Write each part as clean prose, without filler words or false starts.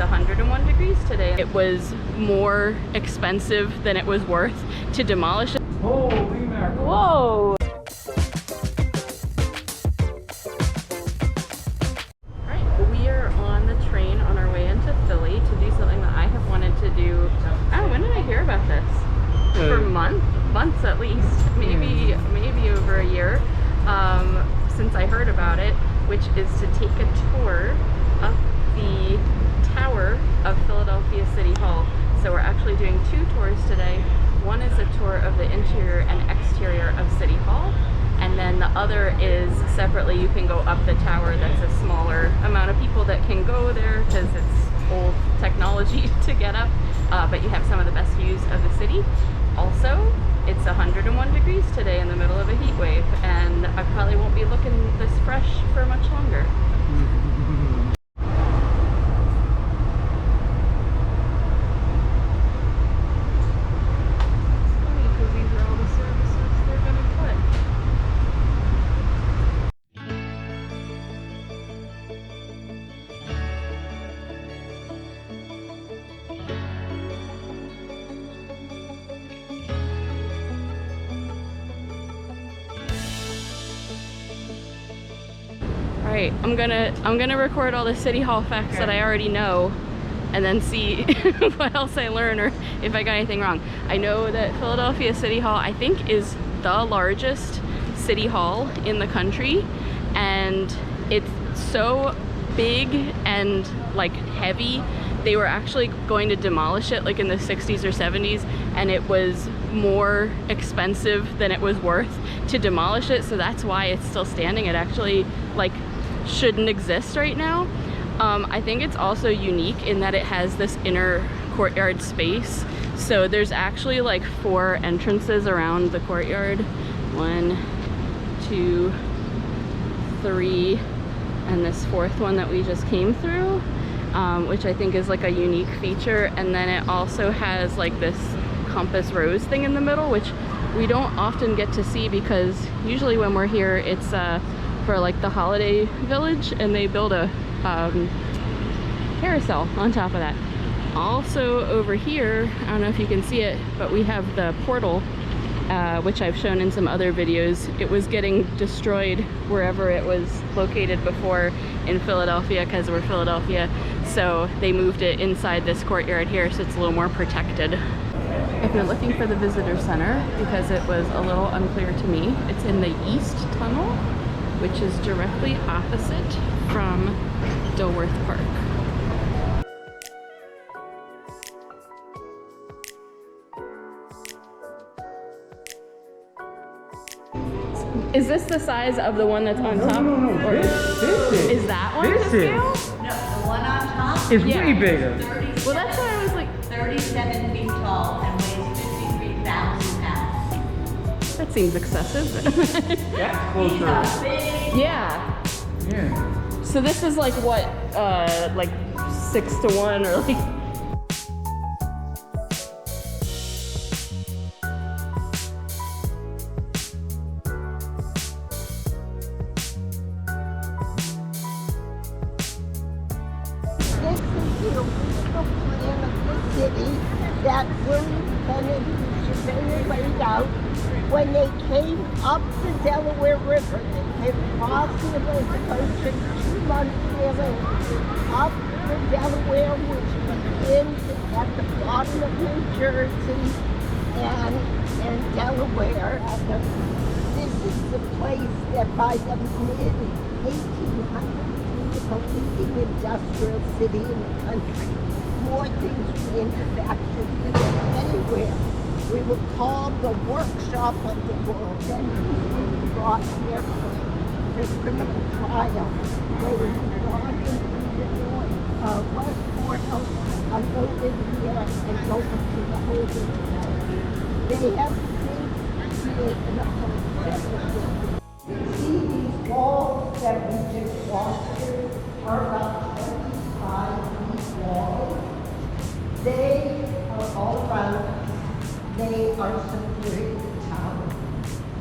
101 degrees today. It was more expensive than it was worth to demolish it. Holy mackerel. Whoa! Alright, we are on the train on our way into Philly to do something that I have wanted to do. Oh, when did I hear about this? For months at least, maybe over a year, since I heard about it, which is to take a tour up the tower of Philadelphia City Hall. So we're actually doing two tours today. One is a tour of the interior and exterior of City Hall, and then the other is separately, you can go up the tower. That's a smaller amount of people that can go there because it's old technology to get up, but you have some of the best views of the city. Also, it's 101 degrees today in the middle of a heat wave, and I probably won't be looking this fresh for much longer. Alright, I'm gonna record all the City Hall facts that I already know and then see what else I learn or if I got anything wrong. I know that Philadelphia City Hall, I think, is the largest city hall in the country, and it's so big and like heavy. They were actually going to demolish it like in the 60s or 70s, and it was more expensive than it was worth to demolish it, so that's why it's still standing. It actually like shouldn't exist right now. I think it's also unique in that it has this inner courtyard space. So there's actually like 4 entrances around the courtyard. 1, 2, 3, and this 4th one that we just came through, which I think is like a unique feature. And then it also has like this compass rose thing in the middle, which we don't often get to see because usually when we're here it's for like the holiday village, and they build a carousel on top of that. Also over here, I don't know if you can see it, but we have the portal, which I've shown in some other videos. It was getting destroyed wherever it was located before in Philadelphia because we're Philadelphia, so they moved it inside this courtyard here, so it's a little more protected. If you're looking for the visitor center, because it was a little unclear to me, it's in the East Tunnel, which is directly opposite from Dilworth Park. Is this the size of the one that's on top? No. Or This is that one this to scale? is. No, the one on top It's way bigger. Well, that's why I was like, 37 feet tall and weighs 53,000 pounds. that seems excessive. That's These closer. are big. Yeah. Yeah. So this is like what, like 6 to 1 or like. This is the original plan of the city that William Penn and Surveyor laid out when they came up the Delaware River. They came crossing the ocean 2 months sailing up the Delaware, which begins at the bottom of New Jersey and Delaware. This is the place that by the mid-1800s a leading industrial city in the country. More things were manufactured than anywhere. We were called the workshop of the world. Then we brought here for criminal trial. They were brought into Westport, unloaded here, and go to the holding cell. They have since created a whole. See these walls that we just walked through are about 25 feet long. They are all around. They are supporting the tower.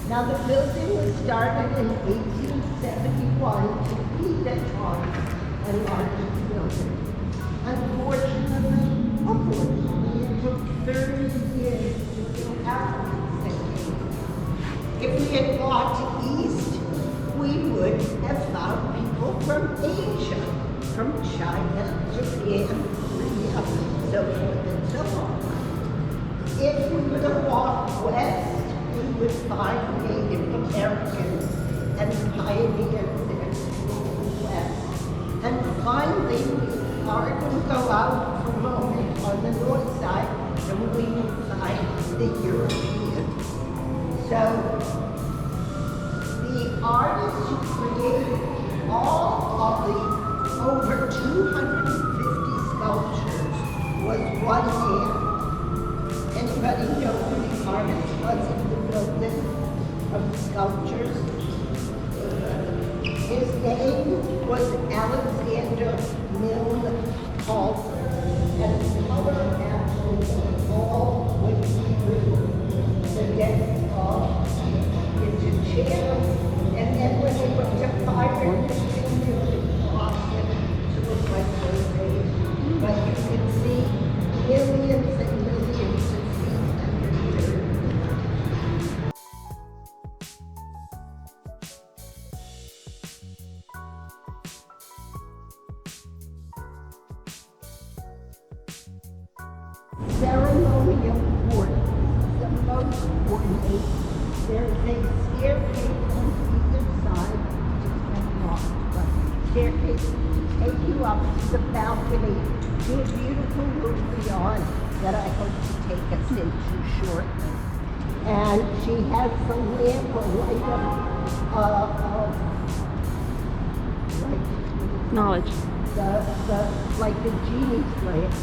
Now the building was started in 1871 to be the tallest and largest building. Unfortunately, had gone east, we would have found people from Asia, from China, Japan, Korea, so forth and so on. If we would have walked west, we would find Native Americans and pioneers that moved west. And finally, we are going to go out for a moment on the north side, and we will find the Europeans. So, the artist who created all of the over 250 sculptures was one man. Anybody know who the artist was in the building of the sculptures? His name was Alexander Milne Halter, and the color actually was all went through the deck into channels, and then when they went to fire, the finger lost it to the western page. But you can see millions and millions of feet underneath. Ceremonial court is the most ornate. There is a staircase on either side, which is unlocked, but staircase to take you up to the balcony to a beautiful room beyond that I hope to take us into shortly. And she has the lamp or light up like Knowledge. like the genie's lamp.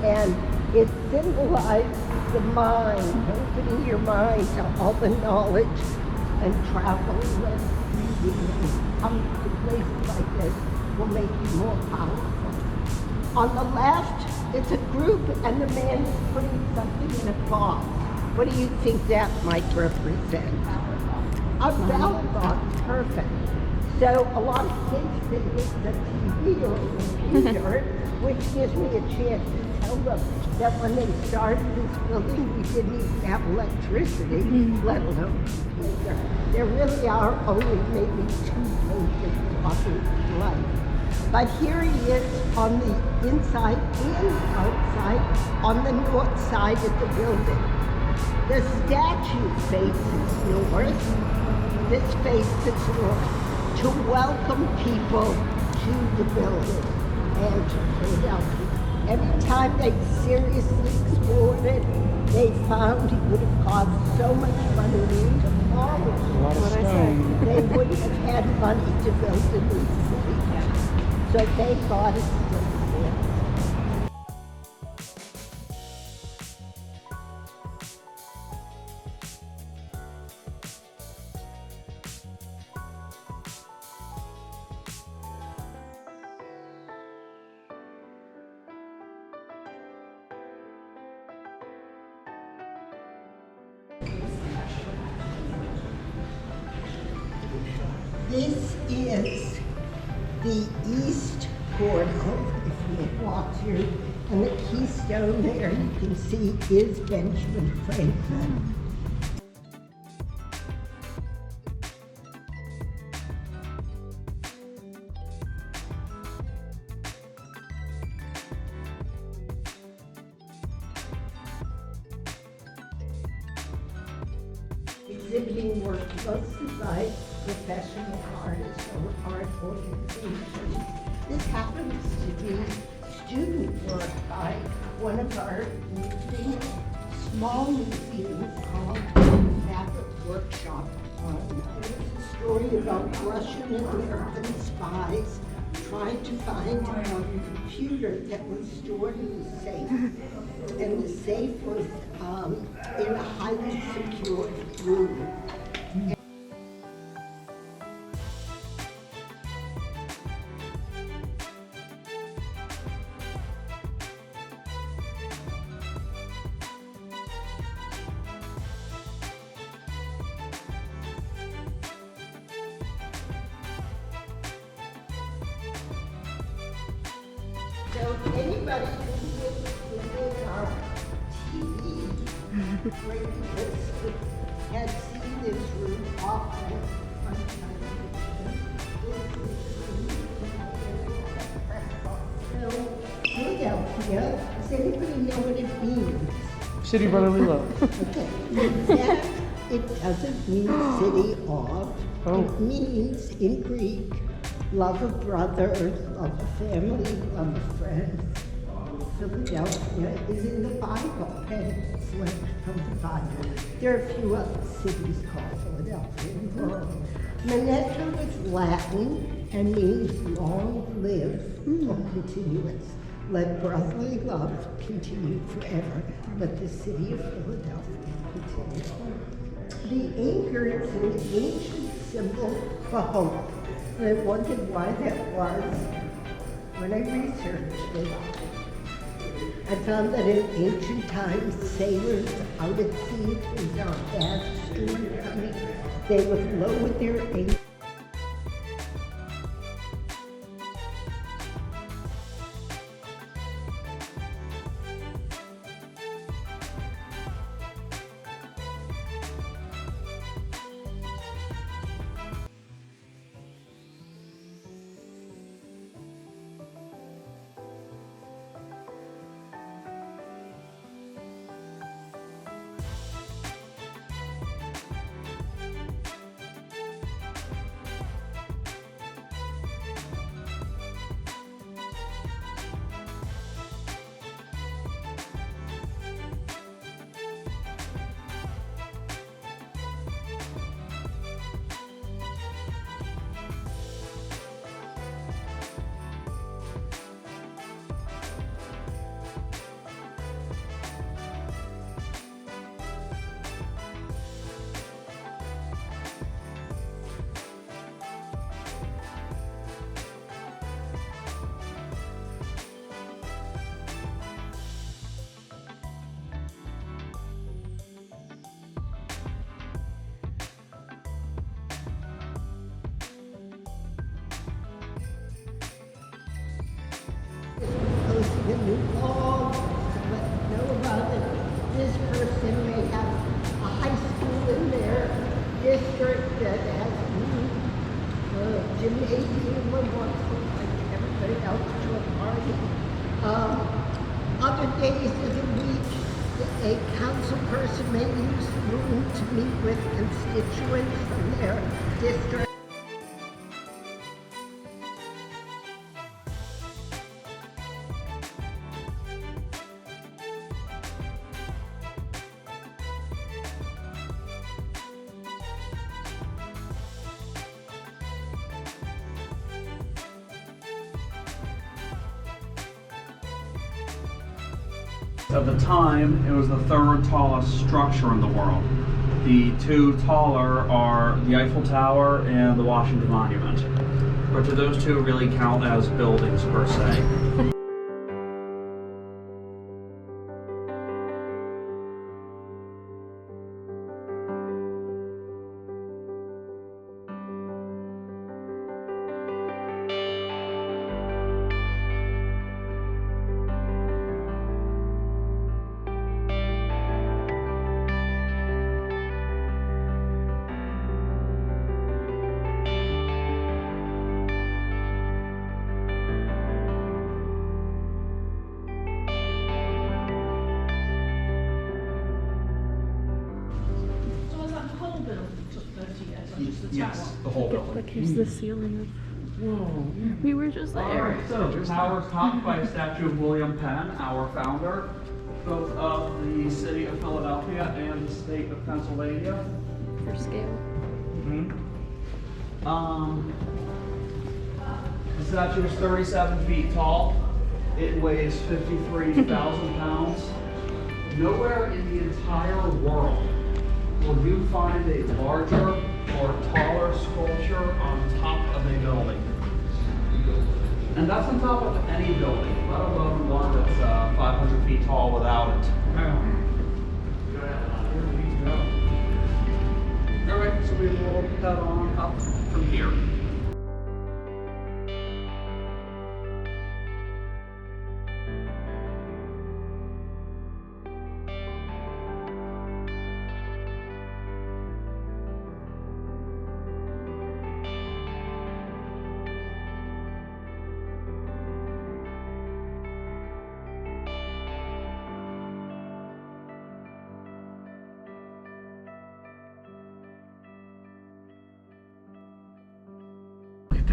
And it symbolizes the mind, opening your mind to all the knowledge and travel and reading and coming to places like this will make you more powerful. On the left, it's a group and the man is putting something in a box. What do you think that might represent? A ballot box, perfect. So a lot of kids think it's a TV or a computer, which gives me a chance to tell them that when they started this building, we didn't even have electricity, let alone computer. There really are only maybe 2 pages talking light. But here he is on the inside and outside, on the north side of the building. The statue faces north, this faces north, to welcome people to the building and to Philadelphia. Every time they seriously explored it, they found it would have cost so much money to demolish it. A lot of stone. They wouldn't have had money to build a new city. So they thought it's still there. This is the east portal, if you walk through, and the keystone there you can see is Benjamin Franklin. Exhibiting work mostly by professional artists or art organizations. This happens to be student work by one of our leading small museums called Fabric Workshop. It was a story about Russian and American spies trying to find a computer that was stored in a safe. And the safe was in a highly secured room. So anybody who lives within our TV radius had seen this room often. So, Philadelphia, does anybody know what it means? City brotherly love. Okay. That, it doesn't mean city of. Oh. It means in Greek, love of brothers, love of family, love of friends. Philadelphia is in the Bible, and it's linked from the Bible. There are a few other cities called Philadelphia in the world. Manetto is Latin and means long live or continuous. Let brotherly love continue forever. Let the city of Philadelphia continue. The anchor is an ancient symbol for hope. And I wondered why that was. When I researched it, I found that in ancient times, sailors out at sea, if there was a bad storm coming, they would lower their anchor. Posting a new blog to let you know about it. This person may have a high school in their district that has a gymnasium or wants to like everybody else to a party. Other days of the week, a council person may use the room to meet with constituents in their district. At the time, it was the third tallest structure in the world. The two taller are the Eiffel Tower and the Washington Monument. But do those two really count as buildings per se? Yes, the whole building. Look, here's the ceiling of. Whoa. We were just there. Alright, so the tower is topped by a statue of William Penn, our founder, both of the city of Philadelphia and the state of Pennsylvania. For scale. The statue is 37 feet tall. It weighs 53,000 pounds. Nowhere in the entire world will you find a larger or taller sculpture on top of a building. And that's on top of any building, let alone one that's 500 feet tall without it. Alright, so we will head on up from here.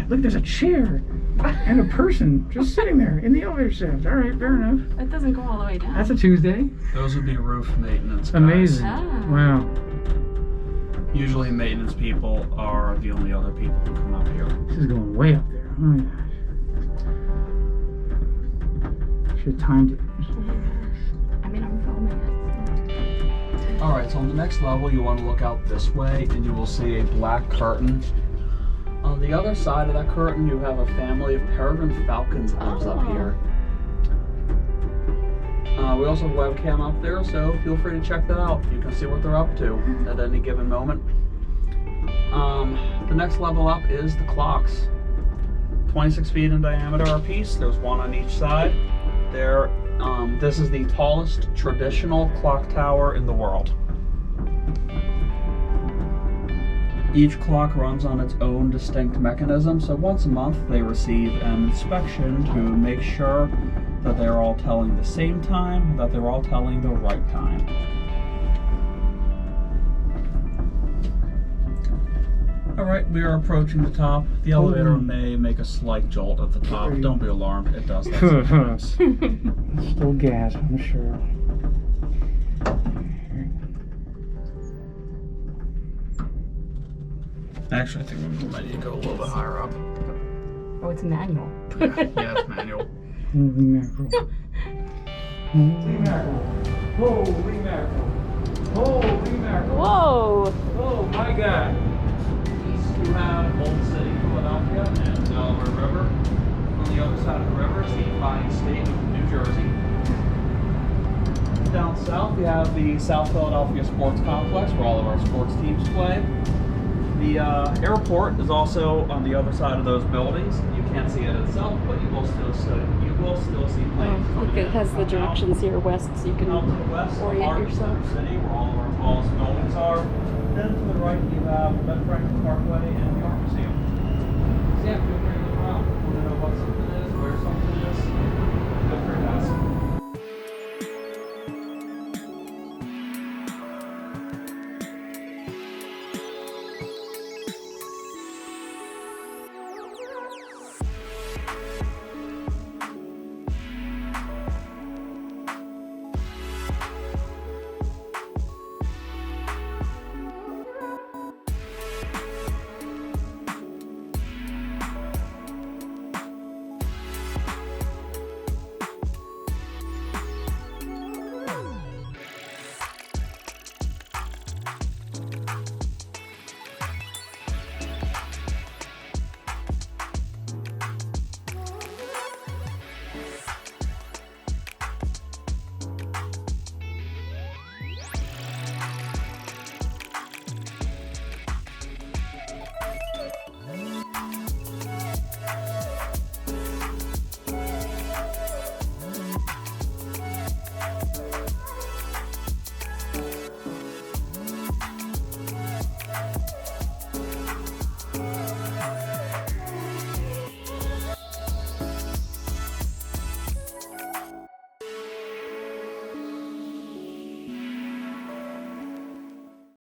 Look, there's a chair and a person just sitting there in the elevator shaft. All right, fair enough. It doesn't go all the way down. That's a Tuesday. Those would be roof maintenance guys. Amazing. Ah. Wow. Usually maintenance people are the only other people who come up here. This is going way up there. Oh my gosh. Should have timed it. I mean, I'm filming it. Alright, so on the next level you want to look out this way and you will see a black curtain. On the other side of that curtain you have a family of peregrine falcons lives up here. We also have a webcam up there, so feel free to check that out. You can see what they're up to at any given moment. The next level up is the clocks. 26 feet in diameter a piece. There's one on each side. This is the tallest traditional clock tower in the world. Each clock runs on its own distinct mechanism, so once a month they receive an inspection to make sure that they're all telling the same time, that they're all telling the right time. Alright, we are approaching the top. The elevator may make a slight jolt at the top. Don't be alarmed, it does that sometimes. Still gas, I'm sure. Actually, I think we might need to go a little bit higher up. Oh, it's manual. Yeah, it's manual. Holy mackerel. Holy mackerel. Holy mackerel. Holy mackerel. Whoa! Oh my God. East you have Old City, Philadelphia, and Delaware River. On the other side of the river is the fine state of New Jersey. Down south you have the South Philadelphia Sports Complex, where all of our sports teams play. The airport is also on the other side of those buildings. You can't see it itself, but you will still see planes. Oh, look, it has the directions here west, so you can Out to the west, the orient heart of yourself. Center City, where all of our tallest buildings are. Then to the right, you have Ben Franklin Parkway and the Art Museum. So yeah, feel free to look around. Want to know about something